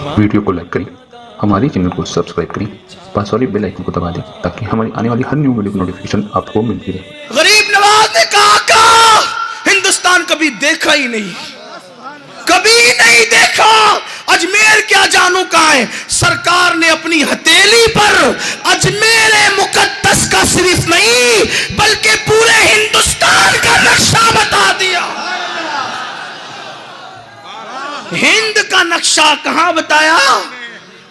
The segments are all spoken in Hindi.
वीडियो को लाइक करें, हमारे चैनल को सब्सक्राइब करें, पास वाले बेल आइकन को दबा दें ताकि हमारी आने वाली हर न्यू वीडियो की नोटिफिकेशन आपको मिलती रहे। गरीब नवाज ने कहा हिंदुस्तान कभी देखा ही नहीं, कभी नहीं देखा। अजमेर क्या जानू कहाँ है। सरकार ने अपनी हथेली पर अजमेर मुकद्दस का सिर्फ नहीं बल्कि पूरे हिंदुस्तान का नक्शा बता दिया। हिंद का नक्शा कहां बताया?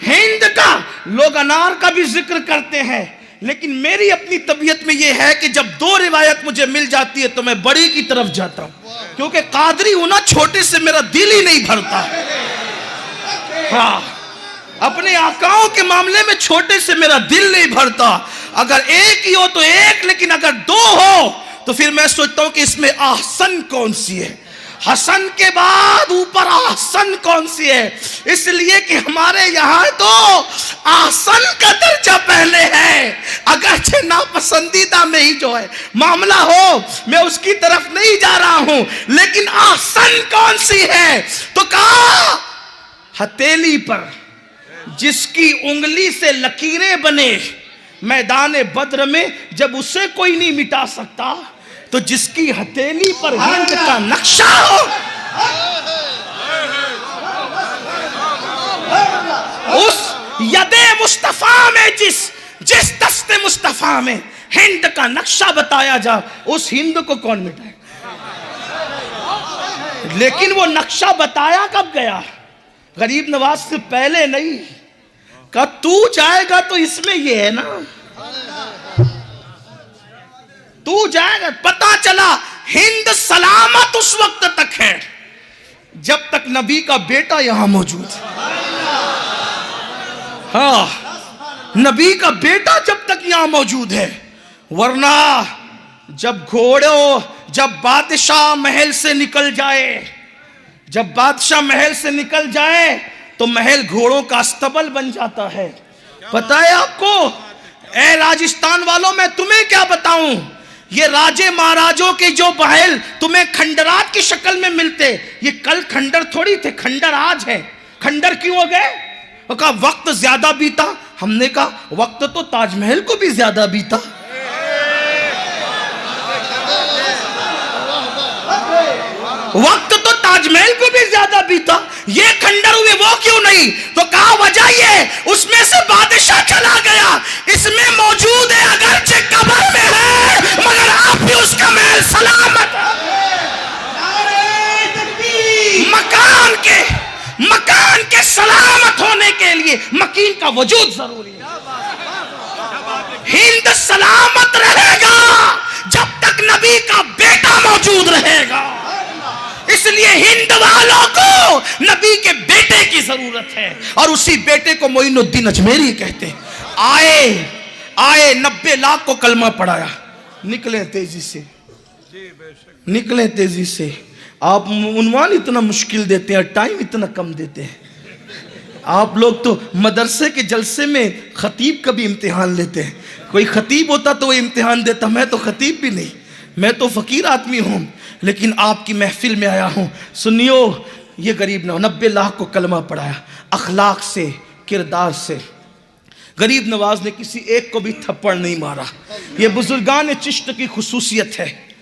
हिंद का। लोग अनार का भी जिक्र करते हैं, लेकिन मेरी अपनी तबीयत में यह है कि जब दो रिवायत मुझे मिल जाती है तो मैं बड़ी की तरफ जाता हूं, क्योंकि कादरी होना छोटे से मेरा दिल ही नहीं भरता। हाँ, अपने आकाओं के मामले में छोटे से मेरा दिल नहीं भरता। अगर एक ही हो तो एक, लेकिन अगर दो हो तो फिर मैं सोचता हूं कि इसमें आहसन कौन सी है। हसन के बाद ऊपर आहसन कौन सी है? इसलिए कि हमारे यहां तो आहसन का दर्जा पहले है। अगरचे नापसंदीदा में ही जो है मामला हो, मैं उसकी तरफ नहीं जा रहा हूं, लेकिन आहसन कौन सी है? तो कहा हथेली पर जिसकी उंगली से लकीरें बने मैदान बद्र में, जब उसे कोई नहीं मिटा सकता, तो जिसकी हथेली पर हिंद का नक्शा हो, उस यदे मुस्तफा में जिस दस्ते मुस्तफा में हिंद का नक्शा बताया जा, उस हिंद को कौन मिटाए? लेकिन वो नक्शा बताया कब गया? गरीब नवाज से पहले नहीं। कहा तू जाएगा तो इसमें ये है ना, तू जाएगा। पता चला हिंद सलामत उस वक्त तक है जब तक नबी का बेटा यहां मौजूद है। हाँ, नबी का बेटा जब तक यहां मौजूद है, वरना जब बादशाह महल से निकल जाए, जब बादशाह महल से निकल जाए तो महल घोड़ों का अस्तबल बन जाता है। पता है आपको? ए राजस्थान वालों, मैं तुम्हें क्या बताऊं, ये राजे महाराजों के जो महल तुम्हें खंडरात की शक्ल में मिलते, ये कल खंडर थोड़ी थे, खंडर आज है। खंडर क्यों हो गए? वो कहा वक्त ज्यादा बीता। हमने कहा वक्त तो ताजमहल को भी ज्यादा बीता। वक्त तो ताजमहल को भी ज्यादा बीता, ये खंडर हुए वो क्यों नहीं? तो कहा वजह ये, उसमें से बादशाह चला गया, इसमें मौजूद है, अगरचे कब्र में है, मगर आप भी उसका महल सलामत है। मकान के सलामत होने के लिए मकीन का वजूद जरूरी है। हिंद सलामत रहेगा जब तक नबी का बेटा मौजूद रहेगा। इसलिए हिंद वालों को नबी के बेटे की जरूरत है, और उसी बेटे को मोइनुद्दीन अजमेरी कहते हैं। आए 90 लाख को कलमा पढ़ाया, निकले तेजी से। आप उन्वान इतना मुश्किल देते हैं, टाइम इतना कम देते हैं। आप लोग तो मदरसे के जलसे में खतीब का भी इम्तिहान लेते हैं। कोई खतीब होता तो वो इम्तिहान देता, मैं तो खतीब भी नहीं, मैं तो फकीर आदमी हूं, लेकिन आपकी महफिल में आया हूं। सुनियो, ये गरीब 90 लाख को कलमा पढ़ाया, अखलाक से, किरदार से। गरीब नवाज ने किसी एक को भी थप्पड़ नहीं मारा। ये बुजुर्गान चिश्त की खुसूसियत है,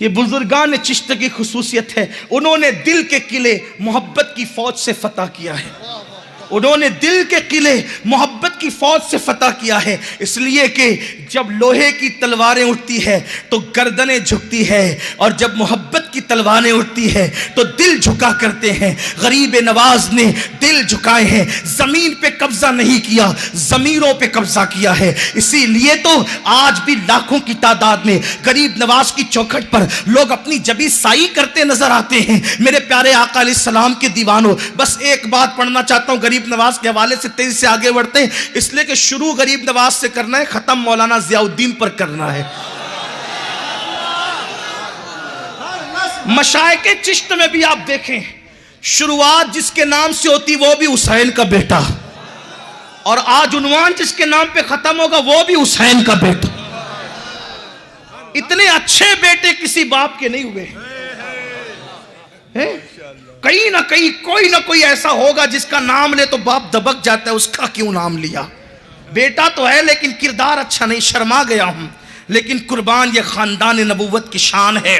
ये बुजुर्गान चिश्त की खुसूसियत है। उन्होंने दिल के किले मोहब्बत की फौज से फतह किया है। उन्होंने दिल के किले मोहब्बत की फौज से फतह किया है। इसलिए कि जब लोहे की तलवारें उठती है तो गर्दनें झुकती है, और जब मोहब्बत की तलवारें उठती है तो दिल झुका करते हैं। गरीब नवाज ने दिल झुकाए हैं, जमीन पे कब्जा नहीं किया, जमीरों पे कब्जा किया है। इसीलिए तो आज भी लाखों की तादाद में गरीब नवाज की चौखट पर लोग अपनी जबी साई करते नजर आते हैं। मेरे प्यारे आका अलैहिस्सलाम के दीवानों, बस एक बात पढ़ना चाहता हूं गरीब नवाज के हवाले से, तेजी से आगे बढ़ते हैं, इसलिए कि शुरू गरीब नवाज से करना है, खत्म मौलाना जियाउद्दीन पर करना है। मशाइके चिश्त में भी आप देखें, शुरुआत जिसके नाम से होती वो भी हुसैन का बेटा, और आज उन्वान जिसके नाम पे खत्म होगा वो भी हुसैन का बेटा। इतने अच्छे बेटे किसी बाप के नहीं हुए हैं। कहीं ना कहीं कोई ना कोई ऐसा होगा जिसका नाम ले तो बाप दबक जाता है, उसका क्यों नाम लिया। बेटा तो है लेकिन किरदार अच्छा नहीं, शर्मा गया हूं। लेकिन कुर्बान ये खानदान नबूवत की शान है।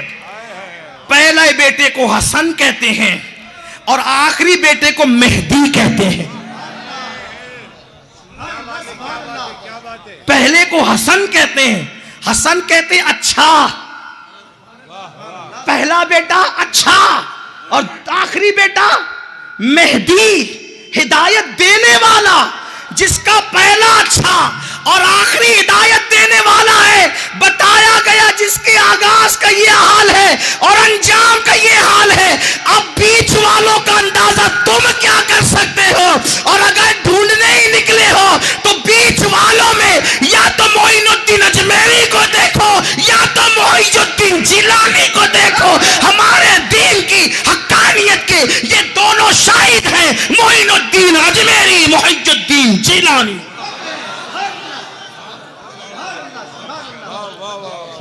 पहले बेटे को हसन कहते हैं और आखिरी बेटे को मेहदी कहते हैं। पहले को हसन कहते हैं, हसन कहते हैं अच्छा, पहला बेटा अच्छा, और आखिरी बेटा मेहदी, हिदायत देने वाला, जिसका पहला अच्छा और आखिरी हिदायत देने वाला है। बताया गया जिसके आगाज का ये हाल है और अंजाम का ये हाल है। अब बीच वालों का अंदाजा तुम क्या कर सकते हो, और अगर ढूंढने ही निकले हो तो बीच वालों में या तो मोइनुद्दीन अजमेरी को देखो या तो मोइनुद्दीन जिलानी को देखो। हमारे दीन की हक्कानियत के ये दोनों शाहिद हैं, मोइनुद्दीन अजमेरी, मोइनुद्दीन जिलानी।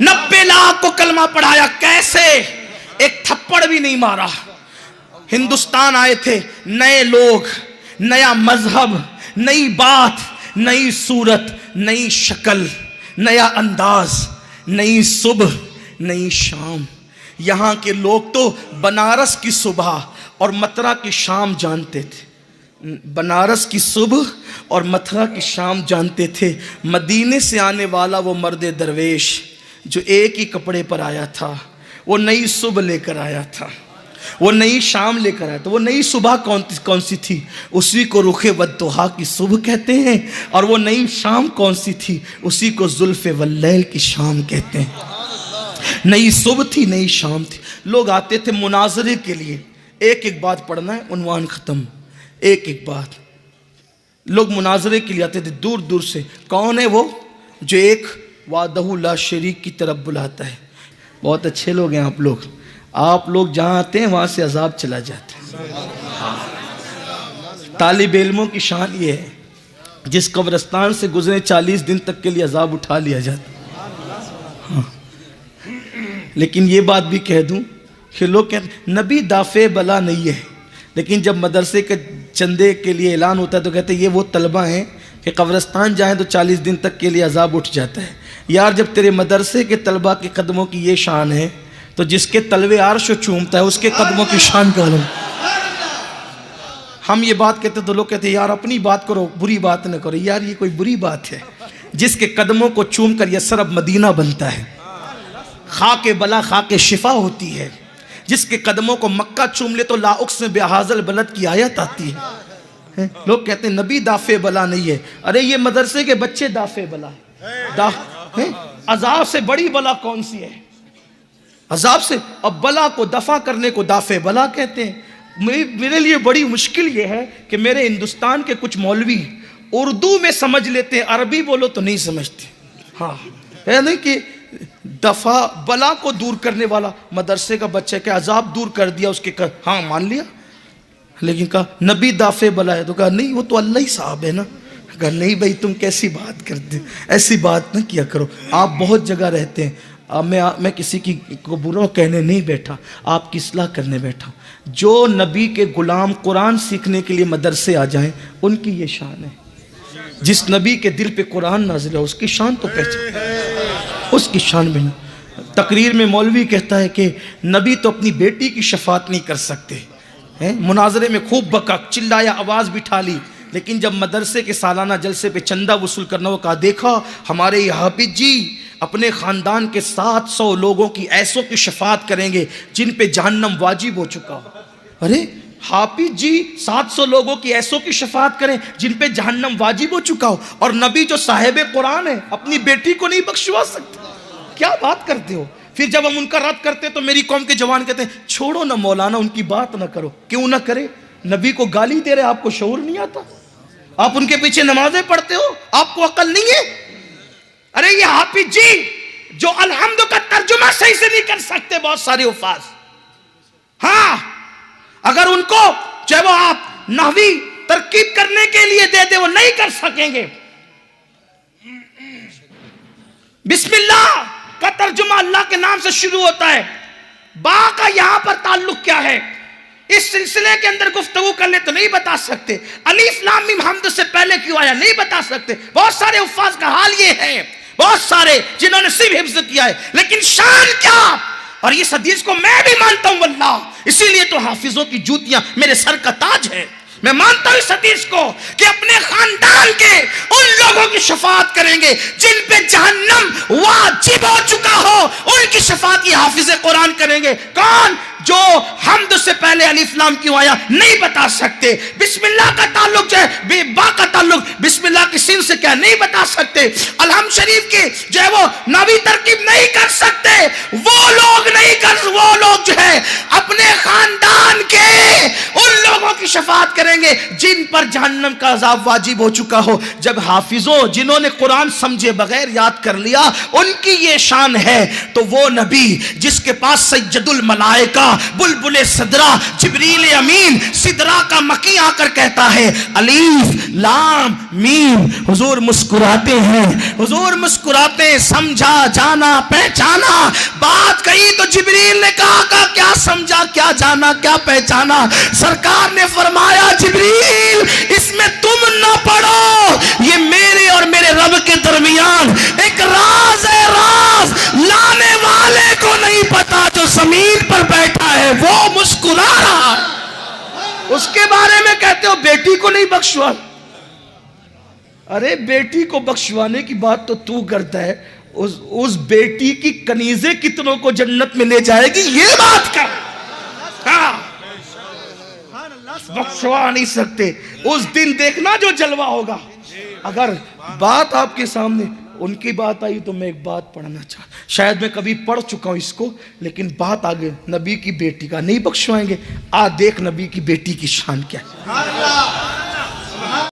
90 लाख को कलमा पढ़ाया, कैसे? एक थप्पड़ भी नहीं मारा। हिंदुस्तान आए थे नए लोग, नया मजहब, नई बात, नई सूरत, नई शक्ल, नया अंदाज, नई सुबह, नई शाम। यहां के लोग तो बनारस की सुबह और मथुरा की शाम जानते थे। बनारस की सुबह और मथुरा की शाम जानते थे। मदीने से आने वाला वो मर्द दरवेश जो एक ही कपड़े पर आया था, वो नई सुबह लेकर आया था, वो नई शाम लेकर आया था। वो नई सुबह कौन सी थी? उसी को रुखे वद्दुहा की सुबह कहते हैं। और वो नई शाम कौन सी थी? उसी को जुल्फ़े वल्लैल की शाम कहते हैं। नई सुबह थी, नई शाम थी। लोग आते थे मुनाजरे के लिए, एक एक बात पढ़ना है, उन्वान ख़त्म, एक एक बात। लोग मुनाजरे के लिए आते थे दूर दूर से। कौन है वो जो एक वादहु ला शरीक की तरफ बुलाता है? बहुत अच्छे लोग हैं आप लोग। आप लोग जहाँ आते हैं वहाँ से अजाब चला जाता है। तालिब इल्मों की शान ये है, जिस कब्रिस्तान से गुजरे 40 दिन तक के लिए अजाब उठा लिया जाता। हाँ। लेकिन ये बात भी कह दूं कि लोग कहते नबी दाफे बला नहीं है, लेकिन जब मदरसे के चंदे के लिए ऐलान होता है तो कहते ये वो तलबा हैं कि कब्रिस्तान जाएं तो 40 दिन तक के लिए अजाब उठ जाता है। यार जब तेरे मदरसे के तलबा के कदमों की ये शान है तो जिसके तलवे आर्श चूमता है उसके कदमों की शान का लो। हम ये बात कहते तो लोग कहते यार अपनी बात करो, बुरी बात न करो। यार ये कोई बुरी बात है? जिसके कदमों को चूम कर यसरब मदीना बनता है, खाके बला खाके शिफा होती है। जिसके कदमों को मक्का चूम ले तो लाउक्स में बेहाजल बलद की आयत आती है। लोग कहते हैं नबी दाफे बला नहीं है। अरे ये मदरसे के बच्चे दाफे बला है। अजाब से बड़ी बला कौन सी है? अजाब से। अब बला को दफा करने को दाफे बला कहते हैं। मेरे लिए बड़ी मुश्किल ये है कि मेरे हिंदुस्तान के कुछ मौलवी उर्दू में समझ लेते हैं, अरबी बोलो तो नहीं समझते। हाँ है नहीं कि दफा बला को दूर करने वाला मदरसे का बच्चा के अजाब दूर कर दिया उसके हाँ मान लिया। लेकिन कहा नबी दाफे बला है तो कहा नहीं वो तो अल्लाह ही साहब है ना। कहा नहीं भाई तुम कैसी बात करते, ऐसी बात ना किया करो। आप बहुत जगह रहते हैं। मैं किसी की को बुरा कहने नहीं बैठा, आपकी इस्लाह करने बैठा। जो नबी के गुलाम कुरान सीखने के लिए मदरसे आ जाएं उनकी ये शान है। जिस नबी के दिल पे कुरान नाज़िल है उसकी शान तो पहचान, उसकी शान में ना। तकरीर में मौलवी कहता है कि नबी तो अपनी बेटी की शफात नहीं कर सकते हैं। मुनाजरे में खूब बका, चिल्लाया, आवाज़ बिठा ली। लेकिन जब मदरसे के सालाना जलसे पे चंदा वसूल करना हो, कहा देखा हमारे ये हाफिज जी अपने ख़ानदान के 700 लोगों की ऐसों की शफात करेंगे जिन पे जहन्नम वाजिब हो चुका हो। अरे हाफिज जी 700 लोगों की ऐसों की शफात करें जिन पे जहन्नम वाजिब हो चुका हो, और नबी जो साहिब कुरान है अपनी बेटी को नहीं बख्शवा सकते। क्या बात करते हो? फिर जब हम उनका रद्द करते तो मेरी कौम के जवान कहते हैं छोड़ो ना मौलाना, उनकी बात ना करो। क्यों ना करे? नबी को गाली दे रहे, आपको शऊर नहीं आता? आप उनके पीछे नमाजें पढ़ते हो, आपको अकल नहीं है? अरे ये हाफिज जी जो अलहम्दु का तर्जुमा सही से नहीं कर सकते, बहुत सारे उफाज। हाँ अगर उनको चाहे वो आप नहवी तरकीब करने के लिए दे दे वो नहीं कर सकेंगे। बिस्मिल्लाह का तर्जुमा अल्लाह के नाम से शुरू होता है। बा का यहां पर ताल्लुक क्या है? इस सिलसिले के अंदर गुफ्तगू कर ले तो नहीं बता सकते। अलीफ लाम मीम हम्द से पहले क्यों आया नहीं बता सकते। बहुत सारे उफ़ाज़ का हाल ये है, बहुत सारे जिन्होंने सिर्फ हिफ्ज़ किया है, लेकिन शान क्या। और इस हदीस को मैं भी मानता हूं वल्लाह, इसीलिए तो हाफिजों की जूतियां मेरे सर का ताज है। मैं मानता हूं इस हदीस को कि अपने खानदान के उन लोगों की शफाअत करेंगे जिन पे जहन्नम वाजिब हो चुका हो, उनकी शफाअत ये हाफिज कुरान करेंगे। कौन? जो हम्द से पहले अलिफ लाम क्यों आया नहीं बता सकते। बिस्मिल्लाह का ताल्लुक जो है बेबा का ताल्लुक बिस्मिल्लाह की सिन से क्या नहीं बता सकते। अलहम शरीफ की जो है वो नवी तरकीब नहीं कर सकते। वो लोग जो है अपने खानदान के उन लोगों की शफाअत करेंगे जिन पर जहन्नम का अजाब वाजिब हो चुका हो। जब हाफिजों जिन्होंने कुरान समझे बगैर याद कर लिया उनकी ये शान है, तो वो नबी जिसके पास सैयदुल मलाइका बुलबुल सदरा जिब्रील अमीन सिदरा का मकी आकर कहता है अलीफ लाम मीम, हुजूर मुस्कुराते हैं, हुजूर मुस्कुराते, समझा जाना पहचाना। बात कही तो जिब्रील ने कहा क्या समझा क्या जाना क्या पहचाना। सरकार ने फरमाया जिब्रील इसमें तुम ना पढ़ो, ये मेरे और मेरे रब के दरमियान एक राज है, राज लाने वाले को नहीं पता, जो जमीन पर बैठा है वो मुस्कुरा रहा है। उसके बारे में कहते हो बेटी को नहीं बख्शवा। अरे बेटी को बख्शवाने की बात तो तू करता है, उस बेटी की कनीजे कितनों को जन्नत में ले जाएगी ये बात कर। हाँ, बख्शवा नहीं सकते। उस दिन देखना जो जलवा होगा। अगर बात आपके सामने उनकी बात आई तो मैं एक बात पढ़ना चाहता, शायद मैं कभी पढ़ चुका हूं इसको, लेकिन बात आगे नबी की बेटी का नहीं बख्शवाएंगे। आ देख नबी की बेटी की शान क्या है।